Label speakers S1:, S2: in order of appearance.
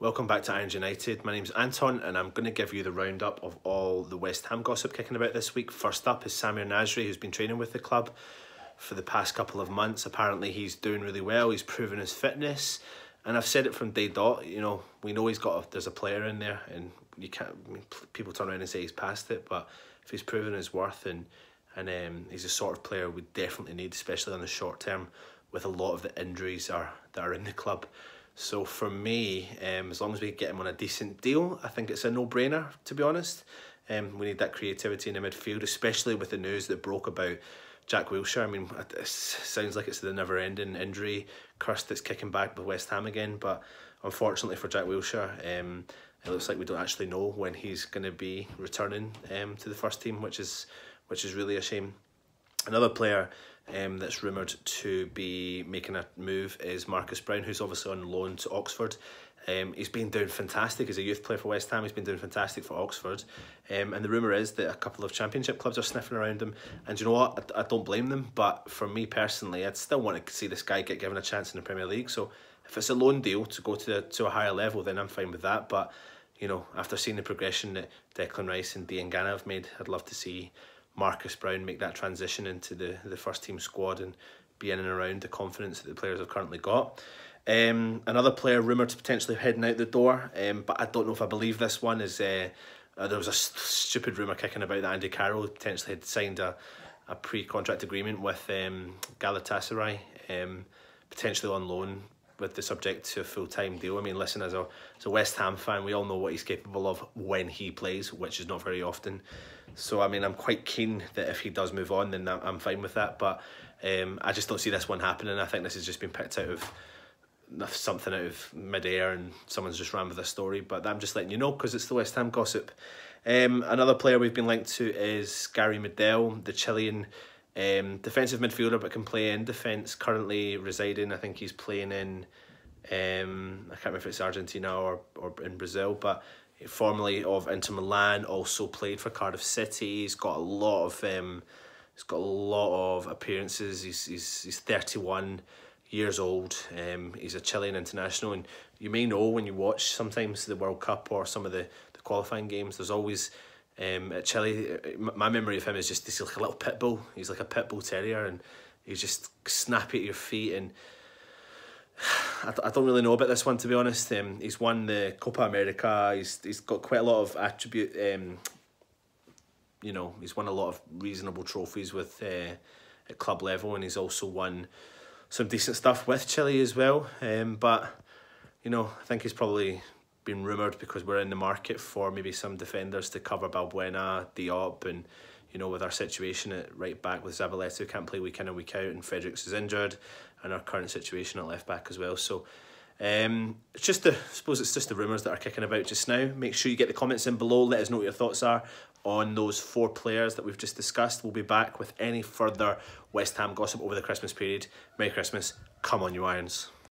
S1: Welcome back to Irons United. My name's Anton and I'm going to give you the roundup of all the West Ham gossip kicking about this week. First up is Nasri, who's been training with the club for the past couple of months. Apparently he's doing really well, he's proven his fitness, and I've said it from day dot, you know, we know there's a player in there, and you can't, I mean, people turn around and say he's past it, but if he's proven his worth and he's the sort of player we definitely need, especially on the short term with a lot of the injuries that are in the club. So for me, as long as we get him on a decent deal, I think it's a no-brainer, to be honest. We need that creativity in the midfield, especially with the news that broke about Jack Wilshere. I mean, it sounds like it's the never-ending injury curse that's kicking back with West Ham again, but unfortunately for Jack Wilshere, it looks like we don't actually know when he's going to be returning to the first team, which is really a shame. Another player that's rumoured to be making a move is Browne, who's obviously on loan to Oxford. He's been doing fantastic as a youth player for West Ham. He's been doing fantastic for Oxford, and the rumour is that a couple of championship clubs are sniffing around him, and you know what, I don't blame them, but for me personally, I'd still want to see this guy get given a chance in the Premier League. So if it's a loan deal to go to a higher level, then I'm fine with that. But you know, after seeing the progression that Declan Rice and Diangana have made, I'd love to see Browne make that transition into the first team squad and be in and around the confidence that the players have currently got. Another player rumoured to potentially heading out the door, but I don't know if I believe this one, is there was a stupid rumour kicking about that Andy Carroll potentially had signed a pre-contract agreement with Galatasaray, potentially on loan with the subject to a full-time deal. I mean, listen, as a West Ham fan, we all know what he's capable of when he plays, which is not very often. So, I mean, I'm quite keen that if he does move on, then I'm fine with that. But I just don't see this one happening. I think this has just been picked out of something out of mid-air and someone's just ran with a story. But I'm just letting you know because it's the West Ham gossip. Another player we've been linked to is Gary Medel, the Chilean defensive midfielder, but can play in defence, currently residing, I think he's playing in I can't remember if it's Argentina or in Brazil, but formerly of Inter Milan, also played for Cardiff City. He's got a lot of appearances. He's 31 years old. He's a Chilean international, and you may know when you watch sometimes the World Cup or some of the qualifying games, there's always at Chile, my memory of him is just, he's like a little pit bull. He's like a pit bull terrier, and he's just snappy at your feet. And I don't really know about this one, to be honest. He's won the Copa America. He's got quite a lot of attribute. You know, he's won a lot of reasonable trophies with at club level, and he's also won some decent stuff with Chile as well. But you know, I think he's probably been rumoured because we're in the market for maybe some defenders to cover Balbuena, Diop, and you know, with our situation at right back with Zabaleta, who can't play week in and week out, and Fredericks is injured, and our current situation at left back as well. So it's just I suppose it's just the rumours that are kicking about just now. Make sure you get the comments in below, let us know what your thoughts are on those 4 players that we've just discussed. We'll be back with any further West Ham gossip over the Christmas period. Merry Christmas, come on you Irons.